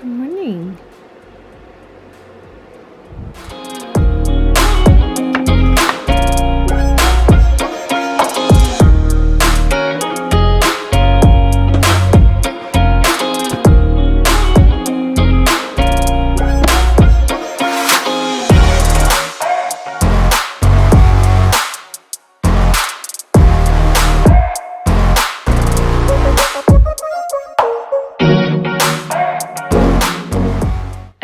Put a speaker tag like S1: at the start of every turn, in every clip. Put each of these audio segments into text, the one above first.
S1: Good morning.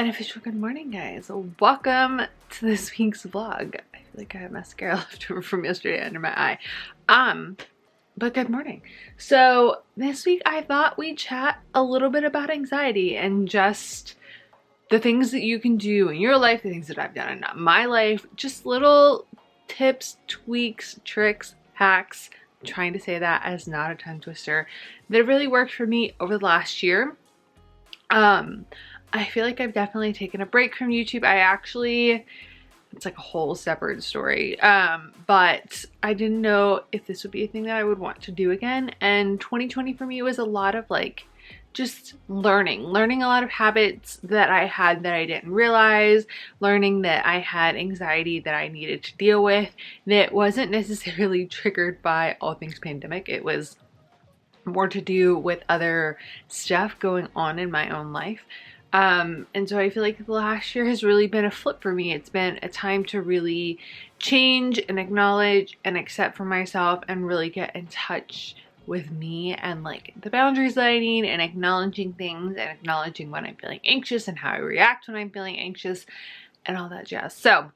S1: Official good morning, guys. Welcome to this week's vlog. I feel like I have mascara left over from yesterday under my eye. But good morning. So this week I thought we'd chat a little bit about anxiety and just the things that you can do in your life, the things that I've done in my life, just little tips, tweaks, tricks, hacks. I'm trying to say that as not a tongue twister, that really worked for me over the last year. I feel like I've definitely taken a break from YouTube. It's like a whole separate story. But I didn't know if this would be a thing that I would want to do again. And 2020 for me was a lot of like just learning a lot of habits that I had that I didn't realize, learning that I had anxiety that I needed to deal with that wasn't necessarily triggered by all things pandemic. It was more to do with other stuff going on in my own life. And so I feel like the last year has really been a flip for me. It's been a time to really change and acknowledge and accept for myself and really get in touch with me and like the boundaries that I need and acknowledging things and acknowledging when I'm feeling anxious and how I react when I'm feeling anxious and all that jazz. So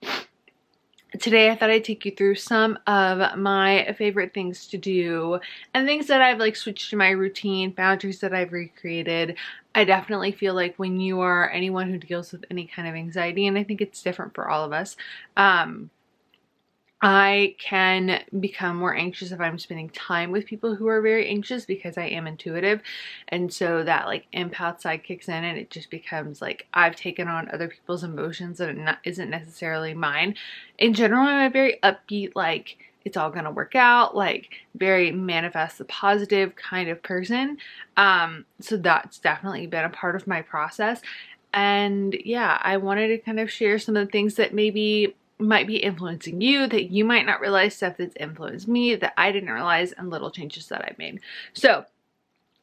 S1: today I thought I'd take you through some of my favorite things to do and things that I've like switched to my routine, boundaries that I've recreated. I definitely feel like when you are anyone who deals with any kind of anxiety, and I think it's different for all of us, I can become more anxious if I'm spending time with people who are very anxious because I am intuitive. And so that like empath side kicks in and it just becomes like I've taken on other people's emotions and it isn't necessarily mine. In general, I'm a very upbeat, like it's all gonna work out, like very manifest the positive kind of person. So that's definitely been a part of my process. And yeah, I wanted to kind of share some of the things that maybe might be influencing you, that you might not realize, stuff that's influenced me that I didn't realize, and little changes that I've made. So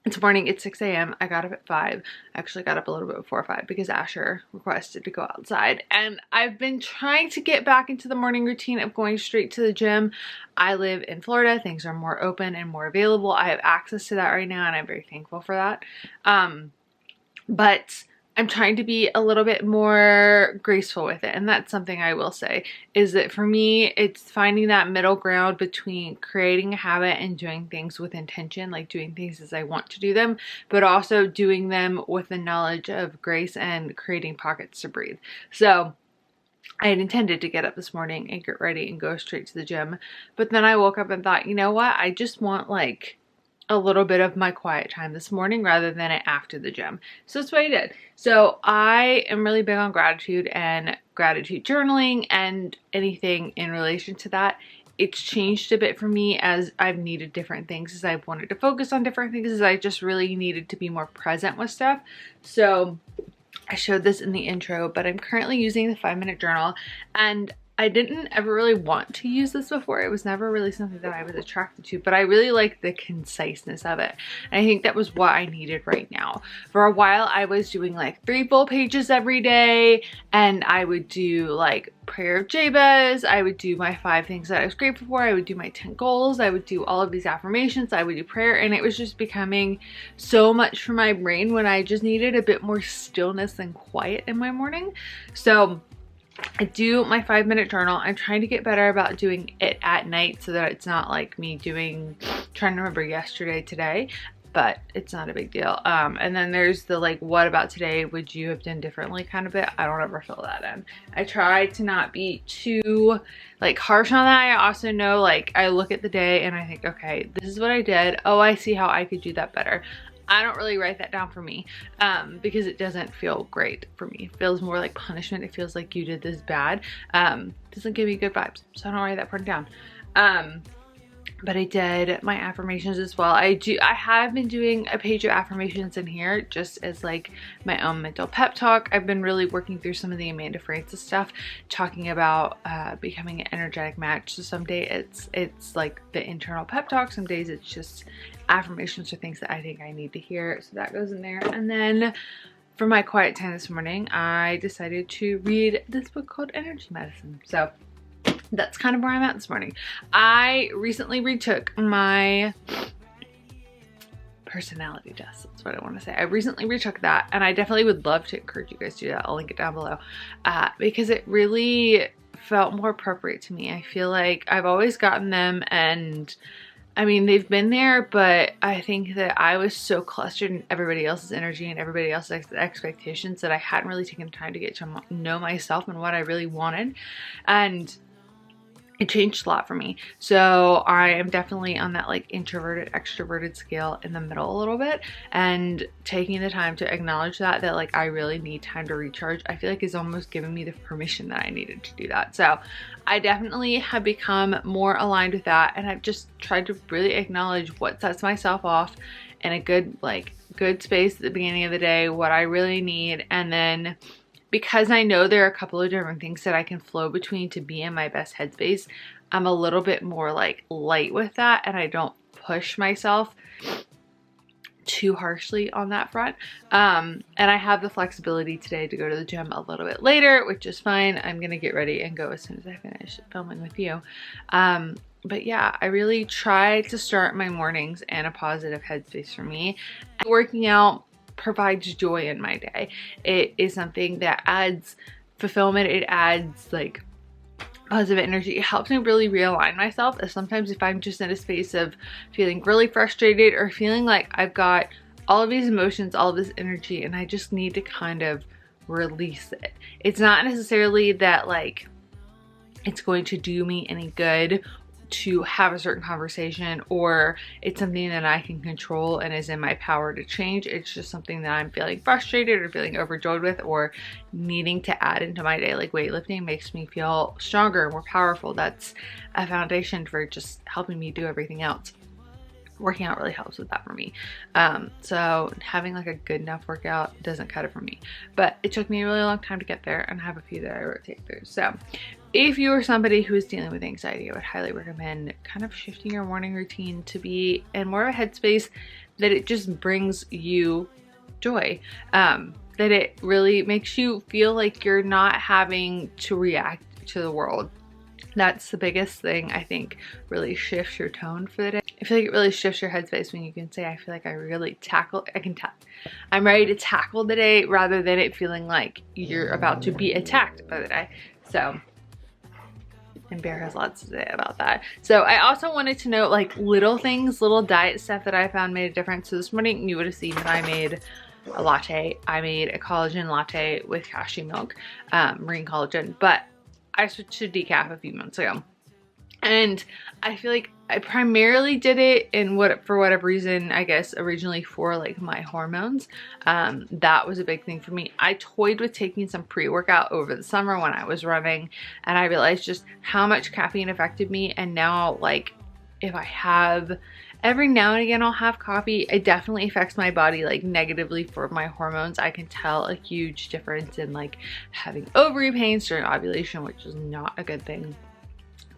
S1: it's morning, it's 6 a.m. I got up at 5. I actually got up a little bit before 5 because Asher requested to go outside. And I've been trying to get back into the morning routine of going straight to the gym. I live in Florida. Things are more open and more available. I have access to that right now and I'm very thankful for that. But I'm trying to be a little bit more graceful with it. And that's something I will say is that for me, it's finding that middle ground between creating a habit and doing things with intention, like doing things as I want to do them, but also doing them with the knowledge of grace and creating pockets to breathe. So I had intended to get up this morning and get ready and go straight to the gym. But then I woke up and thought, you know what? I just want like a little bit of my quiet time this morning rather than it after the gym. So that's what I did. So I am really big on gratitude and gratitude journaling and anything in relation to that. It's changed a bit for me as I've needed different things, as I've wanted to focus on different things, as I just really needed to be more present with stuff. So I showed this in the intro, but I'm currently using the 5-minute journal, and I didn't ever really want to use this before. It was never really something that I was attracted to, but I really like the conciseness of it. And I think that was what I needed right now. For a while, I was doing like 3 full pages every day, and I would do like prayer of Jabez. I would do my 5 things that I was grateful for. I would do my 10 goals. I would do all of these affirmations. I would do prayer, and it was just becoming so much for my brain when I just needed a bit more stillness and quiet in my morning. So I do my 5-minute journal. I'm trying to get better about doing it at night so that it's not like me trying to remember yesterday, today, but it's not a big deal. And then there's the like, what about today would you have done differently kind of bit. I don't ever fill that in. I try to not be too like harsh on that. I also know like I look at the day and I think, okay, this is what I did. Oh, I see how I could do that better. I don't really write that down for me because it doesn't feel great for me. It feels more like punishment. It feels like you did this bad. Doesn't give me good vibes. So I don't write that part down. but I did my affirmations as well. I have been doing a page of affirmations in here just as like my own mental pep talk. I've been really working through some of the Amanda Frances stuff, talking about becoming an energetic match. So some days it's like the internal pep talk, some days it's just affirmations or things that I think I need to hear. So that goes in there. And then for my quiet time this morning, I decided to read this book called Energy Medicine. So that's kind of where I'm at this morning. I recently retook my personality test. That's what I want to say. I recently retook that, and I definitely would love to encourage you guys to do that. I'll link it down below because it really felt more appropriate to me. I feel like I've always gotten them, and I mean, they've been there, but I think that I was so clustered in everybody else's energy and everybody else's expectations that I hadn't really taken the time to get to know myself and what I really wanted. And it changed a lot for me. So I am definitely on that like introverted, extroverted scale in the middle a little bit, and taking the time to acknowledge that like I really need time to recharge, I feel like is almost giving me the permission that I needed to do that. So I definitely have become more aligned with that, and I've just tried to really acknowledge what sets myself off in a good space at the beginning of the day, what I really need, and then because I know there are a couple of different things that I can flow between to be in my best headspace, I'm a little bit more like light with that, and I don't push myself too harshly on that front. And I have the flexibility today to go to the gym a little bit later, which is fine. I'm gonna get ready and go as soon as I finish filming with you. But yeah, I really try to start my mornings in a positive headspace for me. Working out provides joy in my day. It is something that adds fulfillment. It adds like positive energy. It helps me really realign myself. Sometimes if I'm just in a space of feeling really frustrated or feeling like I've got all of these emotions, all of this energy, and I just need to kind of release it. It's not necessarily that like it's going to do me any good to have a certain conversation, or it's something that I can control and is in my power to change. It's just something that I'm feeling frustrated or feeling overjoyed with or needing to add into my day. Like weightlifting makes me feel stronger and more powerful. That's a foundation for just helping me do everything else. Working out really helps with that for me. So having like a good enough workout doesn't cut it for me, but it took me a really long time to get there, and I have a few that I rotate through. So if you are somebody who is dealing with anxiety, I would highly recommend kind of shifting your morning routine to be in more of a headspace that it just brings you joy. That it really makes you feel like you're not having to react to the world. That's the biggest thing, I think, really shifts your tone for the day. I feel like it really shifts your headspace when you can say, I feel like I really I'm ready to tackle the day, rather than it feeling like you're about to be attacked by the day. So, and Bear has lots to say about that. So I also wanted to note like little things, little diet stuff that I found made a difference. So this morning you would have seen that I made a latte. I made a collagen latte with cashew milk, marine collagen, but I switched to decaf a few months ago. And I feel like I primarily did it for whatever reason, I guess originally for like my hormones. That was a big thing for me. I toyed with taking some pre-workout over the summer when I was running, and I realized just how much caffeine affected me. And now like if I have, every now and again I'll have coffee, it definitely affects my body like negatively for my hormones. I can tell a huge difference in like having ovary pains during ovulation, which is not a good thing.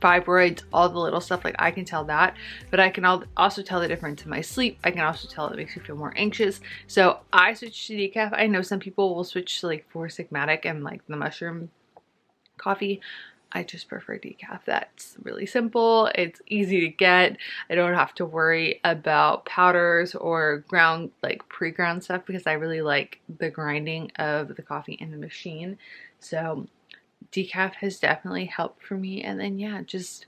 S1: Fibroids, all the little stuff, like I can tell that, but I can also tell the difference in my sleep. I can also tell it makes me feel more anxious. So I switched to decaf. I know some people will switch to like Four Sigmatic and like the mushroom coffee. I just prefer decaf. That's really simple. It's easy to get. I don't have to worry about powders or ground, like pre-ground stuff, because I really like the grinding of the coffee in the machine. So decaf has definitely helped for me. And then yeah, just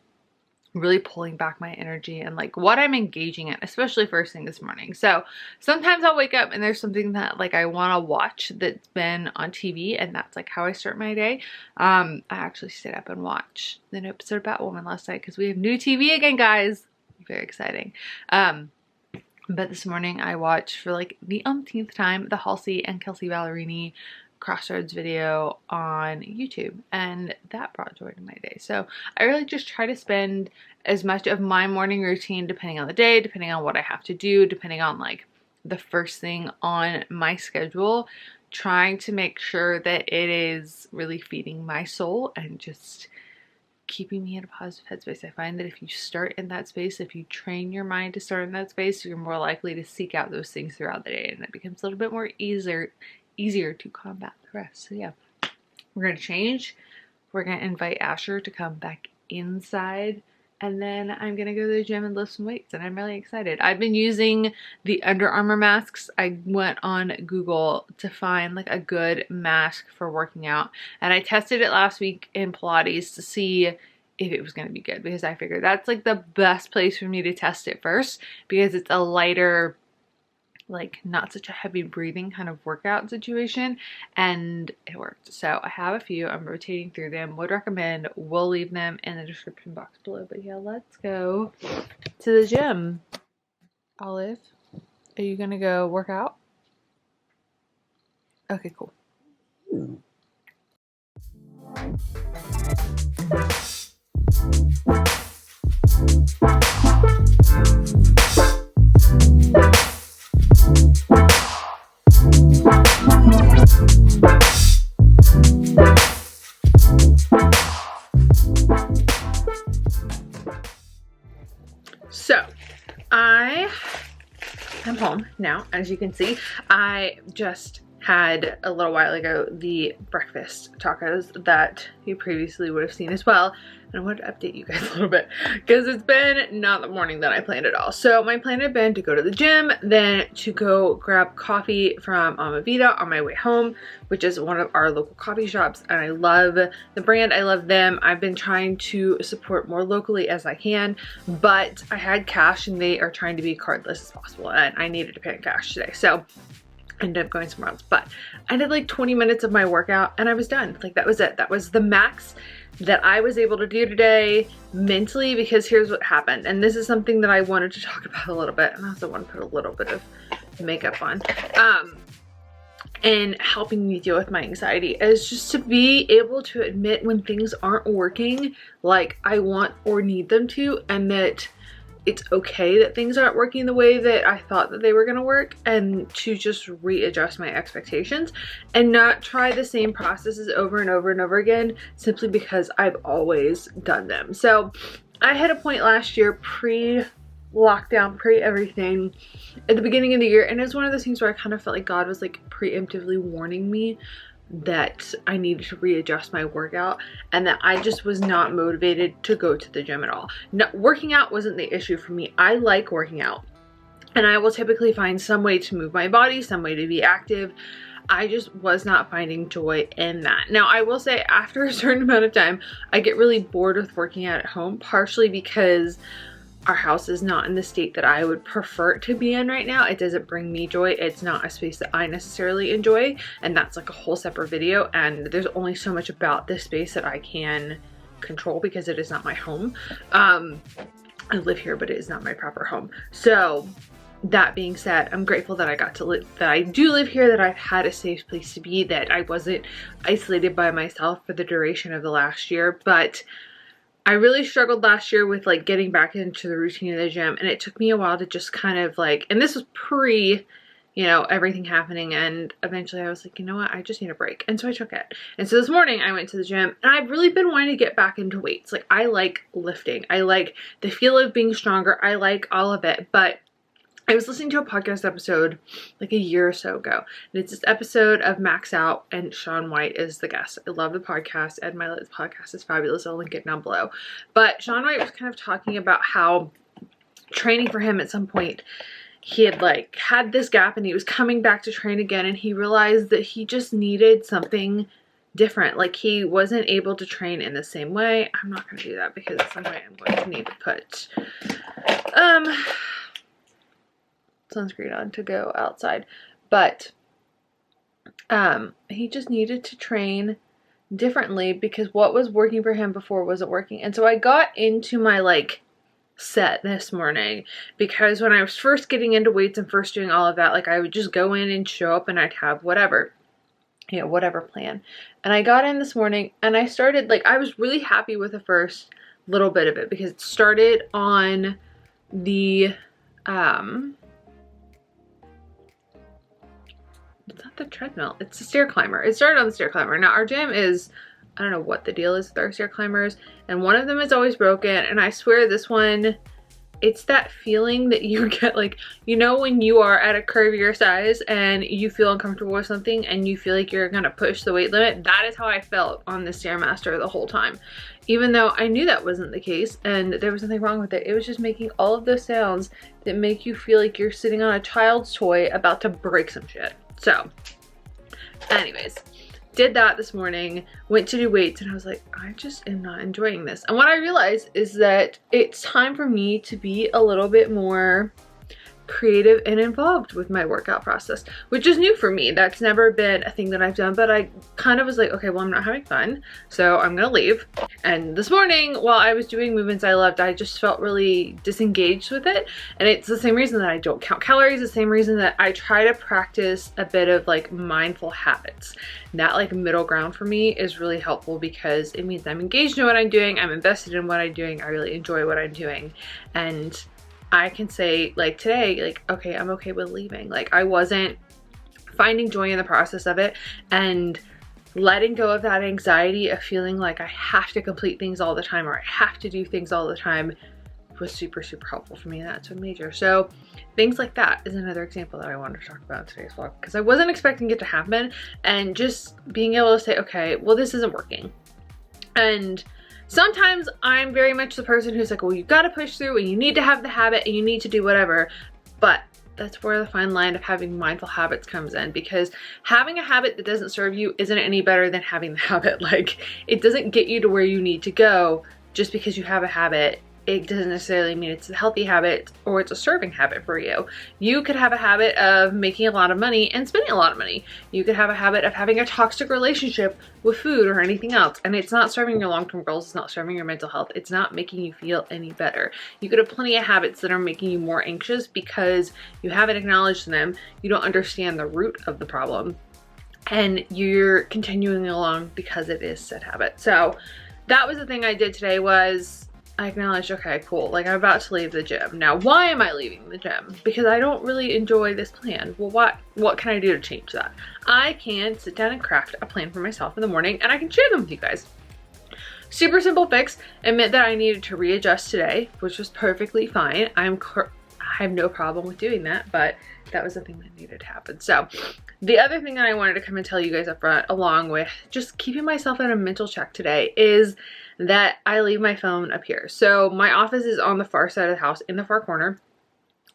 S1: really pulling back my energy and like what I'm engaging in, especially first thing this morning. So sometimes I'll wake up and there's something that like I want to watch that's been on TV, and that's like how I start my day. I actually stayed up and watched an episode of Batwoman last night because we have new TV again, guys. Very exciting. But this morning I watched for like the umpteenth time the Halsey and Kelsey Ballerini Crossroads video on YouTube, and that brought joy to my day. So I really just try to spend as much of my morning routine, depending on the day, depending on what I have to do, depending on like the first thing on my schedule, trying to make sure that it is really feeding my soul and just keeping me in a positive headspace. I find that if you start in that space, if you train your mind to start in that space, you're more likely to seek out those things throughout the day, and it becomes a little bit more easier to combat the rest. So yeah, we're gonna change. We're gonna invite Asher to come back inside, and then I'm gonna go to the gym and lift some weights, and I'm really excited. I've been using the Under Armour masks. I went on Google to find like a good mask for working out, and I tested it last week in Pilates to see if it was going to be good, because I figured that's like the best place for me to test it first, because it's a lighter, like not such a heavy breathing kind of workout situation, and it worked. So I have a few, I'm rotating through them, would recommend, we'll leave them in the description box below. But yeah, let's go to the gym. Olive, are you gonna go work out? Okay, cool. So I am home now. As you can see, I just had a little while ago the breakfast tacos that you previously would have seen as well, and I wanted to update you guys a little bit because it's been not the morning that I planned at all. So my plan had been to go to the gym, then to go grab coffee from Vita on my way home, which is one of our local coffee shops, and I love the brand, I love them. I've been trying to support more locally as I can, but I had cash and they are trying to be cardless as possible, and I needed to pay in cash today, so I ended up going somewhere else. But I did like 20 minutes of my workout and I was done. Like that was it. That was the max that I was able to do today mentally, because here's what happened. And this is something that I wanted to talk about a little bit, and I also want to put a little bit of makeup on. And helping me deal with my anxiety is just to be able to admit when things aren't working like I want or need them to, and that it's okay that things aren't working the way that I thought that they were going to work, and to just readjust my expectations and not try the same processes over and over and over again simply because I've always done them. So I had a point last year, pre-lockdown, pre-everything, at the beginning of the year, and it was one of those things where I kind of felt like God was like preemptively warning me that I needed to readjust my workout, and that I just was not motivated to go to the gym at all. No, working out wasn't the issue for me. I like working out, and I will typically find some way to move my body, some way to be active. I just was not finding joy in that. Now, I will say after a certain amount of time, I get really bored with working out at home, partially because our house is not in the state that I would prefer it to be in right now. It doesn't bring me joy. It's not a space that I necessarily enjoy, and that's like a whole separate video, and there's only so much about this space that I can control because it is not my home. I live here, but it is not my proper home. So that being said, I'm grateful that I got to live, that I do live here, that I've had a safe place to be, that I wasn't isolated by myself for the duration of the last year. But I really struggled last year with like getting back into the routine of the gym, and it took me a while to just kind of like, and this was pre, you know, everything happening, and eventually I was like, you know what, I just need a break, and so I took it. And so this morning I went to the gym, and I've really been wanting to get back into weights. Like, I like lifting, I like the feel of being stronger, I like all of it, but I was listening to a podcast episode like a year or so ago, and it's this episode of Max Out, and Shawn White is the guest. I love the podcast. Ed Mylett's podcast is fabulous. I'll link it down below. But Shawn White was kind of talking about how training for him at some point, he had like had this gap and he was coming back to train again, and he realized that he just needed something different. Like, he wasn't able to train in the same way. I'm not going to do that because at some point I'm going to need to put sunscreen on to go outside, but he just needed to train differently because what was working for him before wasn't working. And so I got into my like set this morning, because when I was first getting into weights and first doing all of that, like I would just go in and show up and I'd have whatever, you know, whatever plan. And I got in this morning and I started, like, I was really happy with the first little bit of it because it started on the, it's not the treadmill, it's the stair climber. It started on the stair climber. Now our gym is, I don't know what the deal is with our stair climbers, and one of them is always broken, and I swear this one, it's that feeling that you get, like, you know, when you are at a curvier size and you feel uncomfortable with something and you feel like you're gonna push the weight limit. That is how I felt on the Stairmaster the whole time, even though I knew that wasn't the case and there was nothing wrong with it. It was just making all of those sounds that make you feel like you're sitting on a child's toy about to break some shit. So anyways, did that this morning, went to do weights, and I was like, I just am not enjoying this. And what I realized is that it's time for me to be a little bit more creative and involved with my workout process, which is new for me. That's never been a thing that I've done, but I kind of was like, okay, well, I'm not having fun, so I'm gonna leave. And this morning, while I was doing movements I loved, I just felt really disengaged with it. And it's the same reason that I don't count calories, the same reason that I try to practice a bit of like mindful habits. That like middle ground for me is really helpful because it means I'm engaged in what I'm doing, I'm invested in what I'm doing, I really enjoy what I'm doing. And I can say, like, today, like, okay, I'm okay with leaving. Like, I wasn't finding joy in the process of it, and letting go of that anxiety of feeling like I have to complete things all the time or I have to do things all the time was super, super helpful for me. And that's a major. So things like that is another example that I wanted to talk about in today's vlog, because I wasn't expecting it to happen, and just being able to say, okay, well, this isn't working. And sometimes I'm very much the person who's like, well, you gotta push through and you need to have the habit and you need to do whatever. But that's where the fine line of having mindful habits comes in, because having a habit that doesn't serve you isn't any better than having the habit. Like, it doesn't get you to where you need to go just because you have a habit. It doesn't necessarily mean it's a healthy habit or it's a serving habit for you. You could have a habit of making a lot of money and spending a lot of money. You could have a habit of having a toxic relationship with food or anything else, and it's not serving your long-term goals, it's not serving your mental health, it's not making you feel any better. You could have plenty of habits that are making you more anxious because you haven't acknowledged them, you don't understand the root of the problem, and you're continuing along because it is said habit. So that was the thing I did today, was I acknowledged, okay, cool, like, I'm about to leave the gym. Now, why am I leaving the gym? Because I don't really enjoy this plan. Well, what can I do to change that? I can sit down and craft a plan for myself in the morning, and I can share them with you guys. Super simple fix. Admit that I needed to readjust today, which was perfectly fine. I have no problem with doing that, but that was the thing that needed to happen. So the other thing that I wanted to come and tell you guys up front, along with just keeping myself in a mental check today, is that I leave my phone up here. So my office is on the far side of the house in the far corner,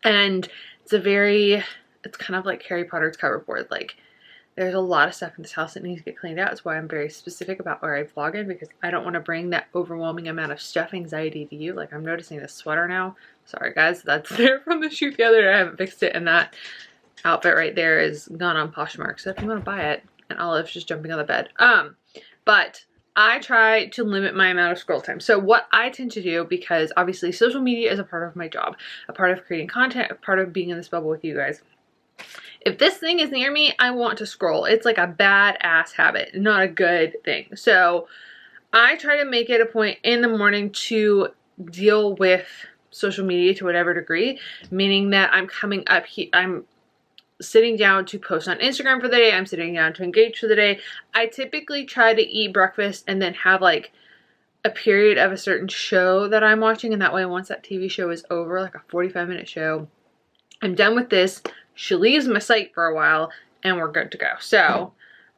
S1: and it's kind of like Harry Potter's cover board. Like, there's a lot of stuff in this house that needs to get cleaned out. That's why I'm very specific about where I vlog in, because I don't want to bring that overwhelming amount of stuff anxiety to you. Like, I'm noticing this sweater now. Sorry guys, that's there from the shoot the other day. I haven't fixed it, and that outfit right there is gone on Poshmark. So if you want to buy it, and Olive's just jumping on the bed. But I try to limit my amount of scroll time. So what I tend to do, because obviously social media is a part of my job, a part of creating content, a part of being in this bubble with you guys. If this thing is near me, I want to scroll. It's like a badass habit, not a good thing. So I try to make it a point in the morning to deal with social media to whatever degree, meaning that I'm coming up here, I'm sitting down to post on Instagram for the day, I'm sitting down to engage for the day. I typically try to eat breakfast and then have like a period of a certain show that I'm watching, and that way once that TV show is over, like a 45-minute show, I'm done with this, she leaves my sight for a while, and we're good to go. So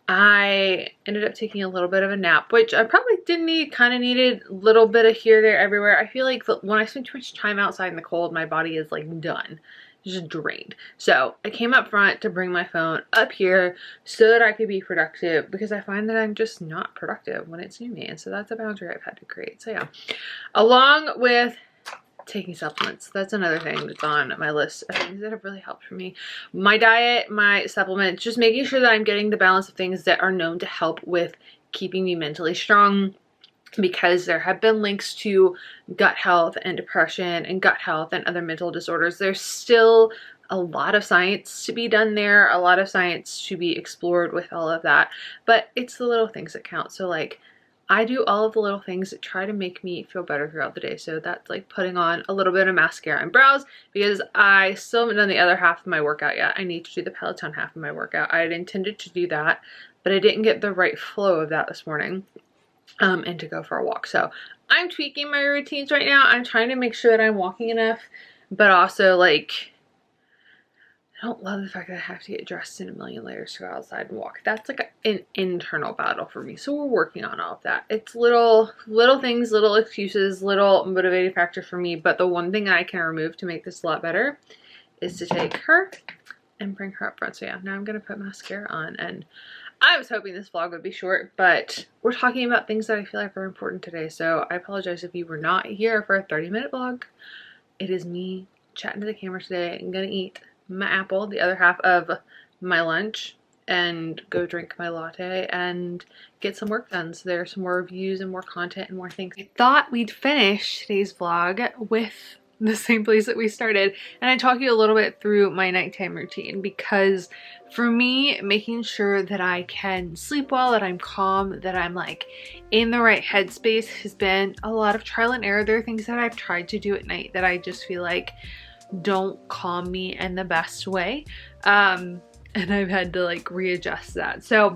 S1: I ended up taking a little bit of a nap, which I probably didn't need, kind of needed a little bit of here, there, everywhere. I feel like when I spend too much time outside in the cold, my body is like done. Just drained. So I came up front to bring my phone up here so that I could be productive, because I find that I'm just not productive when it's near me, and so that's a boundary I've had to create. So yeah, along with taking supplements, that's another thing that's on my list of things that have really helped for me. My diet, my supplements, just making sure that I'm getting the balance of things that are known to help with keeping me mentally strong, because there have been links to gut health and depression and gut health and other mental disorders. There's still a lot of science to be done there, a lot of science to be explored with all of that, but it's the little things that count. So like I do all of the little things that try to make me feel better throughout the day. So that's like putting on a little bit of mascara and brows, because I still haven't done the other half of my workout yet. I need to do the Peloton half of my workout. I had intended to do that, but I didn't get the right flow of that this morning and to go for a walk. So I'm tweaking my routines right now. I'm trying to make sure that I'm walking enough, but also like I don't love the fact that I have to get dressed in a million layers to go outside and walk. That's like an internal battle for me. So we're working on all of that. It's little things, little excuses, little motivating factor for me. But the one thing I can remove to make this a lot better is to take her and bring her up front. So yeah, now I'm going to put mascara on. And I was hoping this vlog would be short, but we're talking about things that I feel like are important today. So I apologize if you were not here for a 30-minute vlog. It is me chatting to the camera today. I'm going to eat my apple, the other half of my lunch, and go drink my latte and get some work done. So there's some more reviews and more content and more things. I thought we'd finish today's vlog with the same place that we started, and I talk you a little bit through my nighttime routine, because for me, making sure that I can sleep well, that I'm calm, that I'm like in the right headspace has been a lot of trial and error. There are things that I've tried to do at night that I just feel like don't calm me in the best way, and I've had to like readjust that. So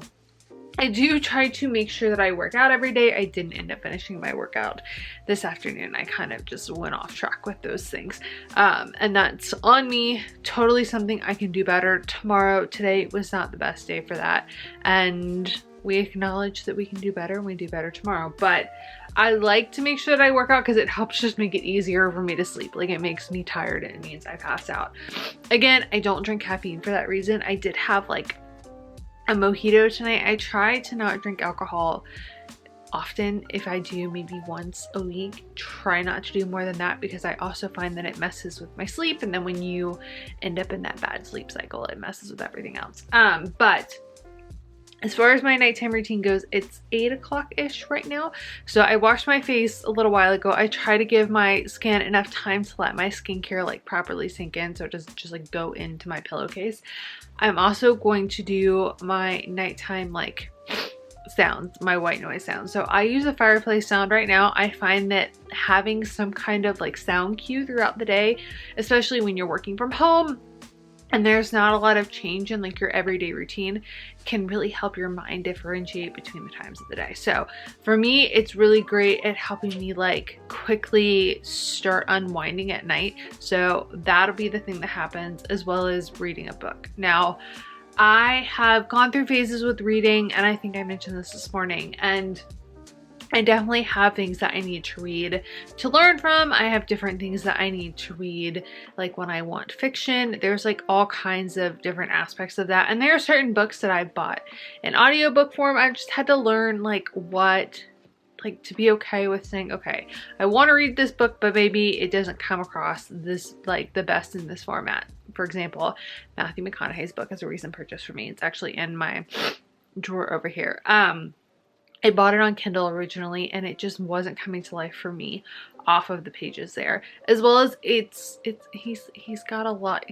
S1: I do try to make sure that I work out every day. I didn't end up finishing my workout this afternoon. I kind of just went off track with those things, and that's on me. Totally something I can do better tomorrow. Today was not the best day for that, and we acknowledge that we can do better and we do better tomorrow. But I like to make sure that I work out because it helps just make it easier for me to sleep. Like it makes me tired and it means I pass out. Again, I don't drink caffeine for that reason. I did have like a mojito tonight. I try to not drink alcohol often. If I do, maybe once a week. Try not to do more than that, because I also find that it messes with my sleep, and then when you end up in that bad sleep cycle, it messes with everything else. But as far as my nighttime routine goes, it's 8 o'clock-ish right now. So I washed my face a little while ago. I try to give my skin enough time to let my skincare like properly sink in, so it doesn't just like go into my pillowcase. I'm also going to do my nighttime like sounds, my white noise sounds. So I use a fireplace sound right now. I find that having some kind of like sound cue throughout the day, especially when you're working from home and there's not a lot of change in like your everyday routine, can really help your mind differentiate between the times of the day. So for me, it's really great at helping me like quickly start unwinding at night. So that'll be the thing that happens, as well as reading a book. Now, I have gone through phases with reading, and I think I mentioned this morning, and I definitely have things that I need to read to learn from. I have different things that I need to read, like when I want fiction. There's like all kinds of different aspects of that. And there are certain books that I bought in audiobook form. I've just had to learn like to be okay with saying, okay, I want to read this book, but maybe it doesn't come across this like the best in this format. For example, Matthew McConaughey's book is a recent purchase for me. It's actually in my drawer over here. I bought it on Kindle originally, and it just wasn't coming to life for me off of the pages there. As well as he's got a lot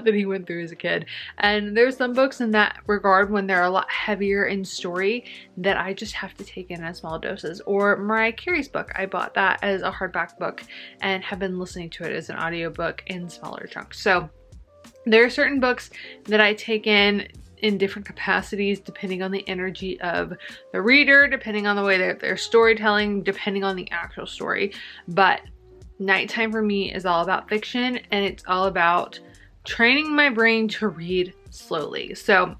S1: that he went through as a kid. And there's some books in that regard when they're a lot heavier in story that I just have to take in small doses. Or Mariah Carey's book, I bought that as a hardback book and have been listening to it as an audiobook in smaller chunks. So there are certain books that I take in different capacities, depending on the energy of the reader, depending on the way that they're storytelling, depending on the actual story. But nighttime for me is all about fiction, and it's all about training my brain to read slowly. So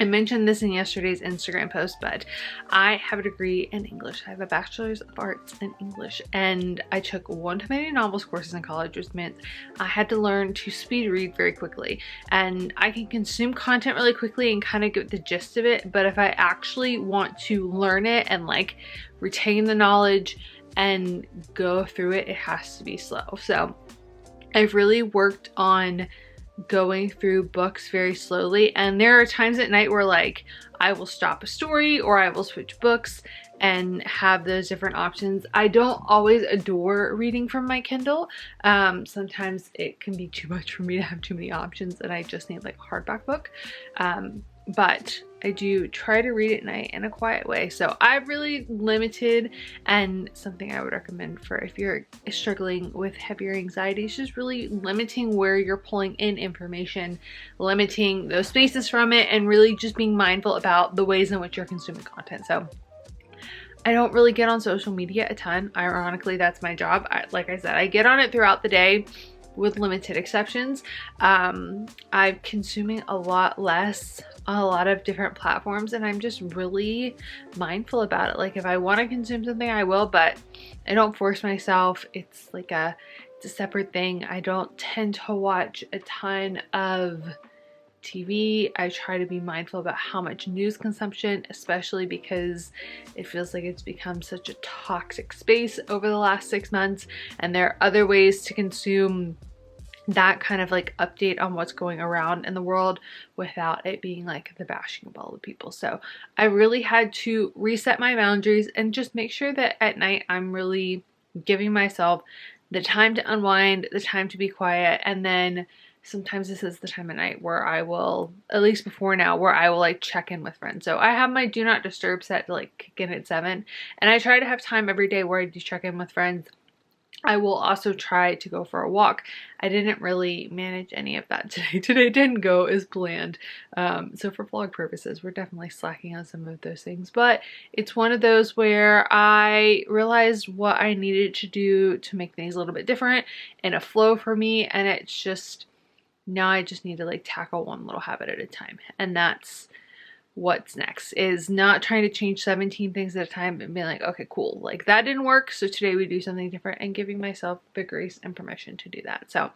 S1: I mentioned this in yesterday's Instagram post, but I have a degree in English. I have a bachelor's of arts in English, and I took one-to-many novels courses in college, which meant I had to learn to speed read very quickly. And I can consume content really quickly and kind of get the gist of it, but if I actually want to learn it and like retain the knowledge and go through it, it has to be slow. So I've really worked on going through books very slowly, and there are times at night where like I will stop a story or I will switch books and have those different options. I don't always adore reading from my Kindle. Sometimes it can be too much for me to have too many options and I just need like a hardback book. But I do try to read at night in a quiet way. So I've really limited, and something I would recommend for if you're struggling with heavier anxiety is just really limiting where you're pulling in information, limiting those spaces from it, and really just being mindful about the ways in which you're consuming content. So I don't really get on social media a ton. Ironically, that's my job. Like I said, I get on it throughout the day with limited exceptions. I'm consuming a lot less on a lot of different platforms, and I'm just really mindful about it. Like if I want to consume something, I will, but I don't force myself. It's a separate thing. I don't tend to watch a ton of TV. I try to be mindful about how much news consumption, especially because it feels like it's become such a toxic space over the last 6 months, and there are other ways to consume that kind of like update on what's going around in the world without it being like the bashing of all the people. So I really had to reset my boundaries and just make sure that at night I'm really giving myself the time to unwind, the time to be quiet, and then sometimes this is the time of night where I will, at least before now, where I will like check in with friends. So I have my do not disturb set to like kick in at 7, and I try to have time every day where I do check in with friends. I will also try to go for a walk. I didn't really manage any of that today. Today didn't go as planned. So for vlog purposes, we're definitely slacking on some of those things. But it's one of those where I realized what I needed to do to make things a little bit different and a flow for me. And it's just, now I just need to like tackle one little habit at a time. And that's what's next, is not trying to change 17 things at a time and being like, okay, cool, like that didn't work, so today we do something different, and giving myself the grace and permission to do that. So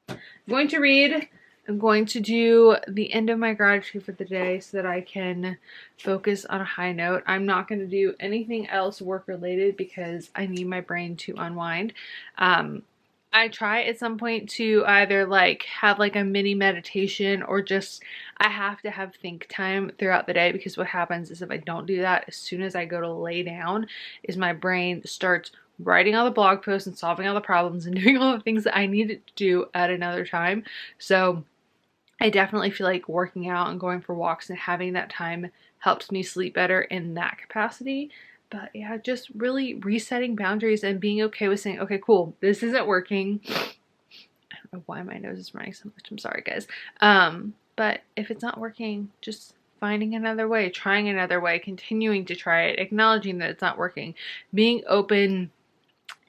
S1: I'm going to read. I'm going to do the end of my gratitude for the day so that I can focus on a high note. I'm not going to do anything else work related because I need my brain to unwind. I try at some point to either like have like a mini meditation, or just I have to have think time throughout the day, because what happens is if I don't do that, as soon as I go to lay down, is my brain starts writing all the blog posts and solving all the problems and doing all the things that I needed to do at another time. So I definitely feel like working out and going for walks and having that time helps me sleep better in that capacity. But yeah, just really resetting boundaries and being okay with saying, okay, cool, this isn't working. I don't know why my nose is running so much. I'm sorry, guys. But if it's not working, just finding another way, trying another way, continuing to try it, acknowledging that it's not working, being open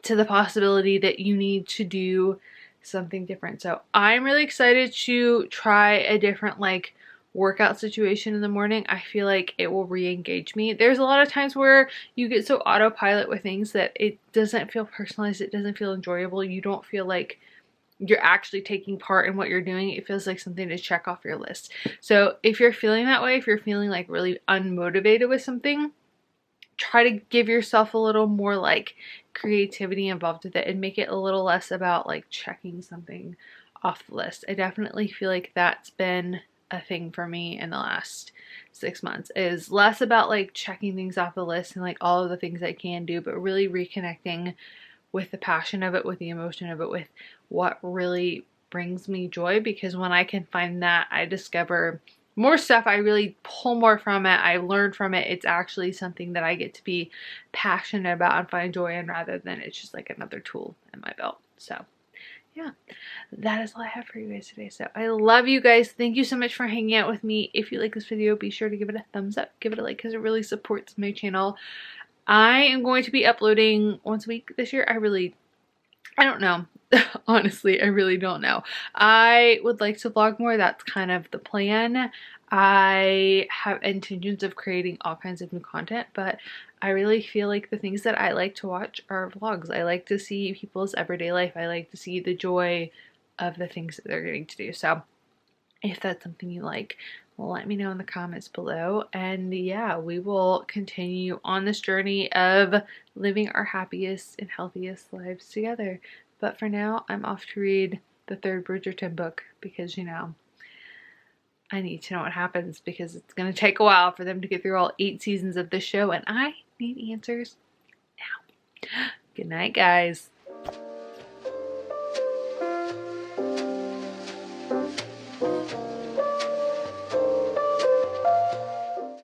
S1: to the possibility that you need to do something different. So I'm really excited to try a different like workout situation in the morning. I feel like it will re-engage me. There's a lot of times where you get so autopilot with things that it doesn't feel personalized, it doesn't feel enjoyable, you don't feel like you're actually taking part in what you're doing. It feels like something to check off your list. So if you're feeling that way, if you're feeling like really unmotivated with something, try to give yourself a little more like creativity involved with it and make it a little less about like checking something off the list. I definitely feel like that's been a thing for me in the last 6 months, is less about like checking things off the list and like all of the things I can do, but really reconnecting with the passion of it, with the emotion of it, with what really brings me joy. Because when I can find that, I discover more stuff. I really pull more from it. I learn from it. It's actually something that I get to be passionate about and find joy in, rather than it's just like another tool in my belt. So yeah, that is all I have for you guys today. So I love you guys. Thank you so much for hanging out with me. If you like this video, be sure to give it a thumbs up, give it a like, because it really supports my channel. I am going to be uploading once a week this year. I don't know. Honestly, I really don't know. I would like to vlog more. That's kind of the plan. I have intentions of creating all kinds of new content, but I really feel like the things that I like to watch are vlogs. I like to see people's everyday life. I like to see the joy of the things that they're getting to do. So if that's something you like, let me know in the comments below. And yeah, we will continue on this journey of living our happiest and healthiest lives together. But for now, I'm off to read the third Bridgerton book because, you know, I need to know what happens because it's going to take a while for them to get through all 8 seasons of this show, and I need answers now. Good night, guys.